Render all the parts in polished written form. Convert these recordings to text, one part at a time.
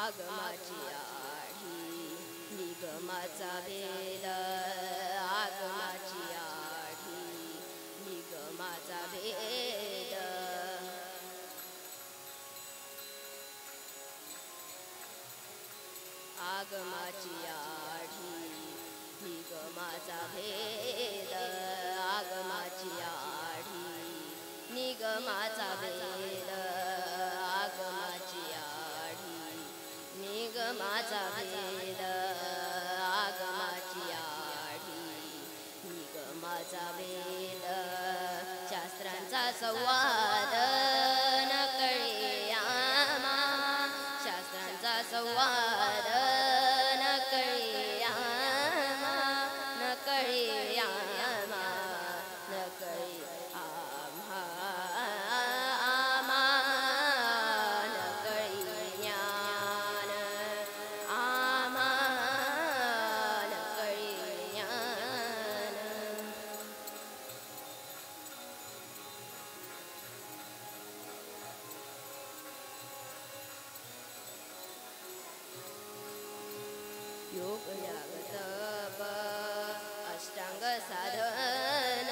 आगमाची आढी निगमाचा भेद आगमाची आढी निगमाचा भेद आगमाची आढी निगमाचा भेद आगमाची आढी निगमाचा भेद आगमाची आढी निगमाचा भेद आगमाची आढी निगमाचा भेद शास्त्रांचा संवाद न कळे आम्हा शास्त्रांचा संवाद न कळे आम्हा न कळे आम्हा न कळे आम्हा आम्हा न कळे ज्ञान आम्हा न कळे ज्ञान योग याग तप अष्टांग साधन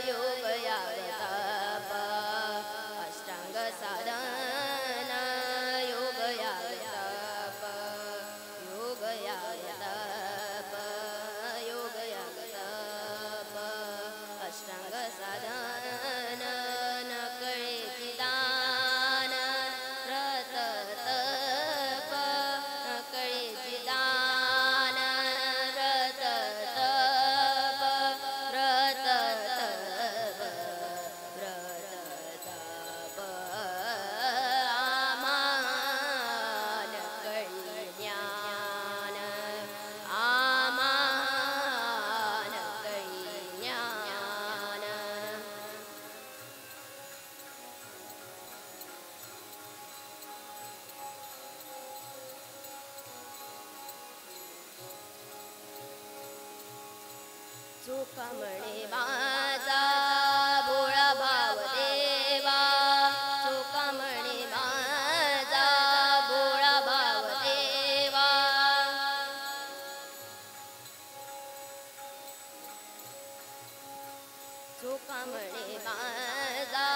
योग याग तप अष्टांग साधन योग याग तप योग याग तप योग याग तप अष्टांग साधन न कळे दान व्रत तप न कळे दान व्रत तप व्रत तप व्रत तप आमान कळे ज्ञान आमान कळे ज्ञान चोखा म्हणे माझा भोळा भाव देवा चोखा म्हणे माझा भोळा भाव देवा चोखा म्हणे माझा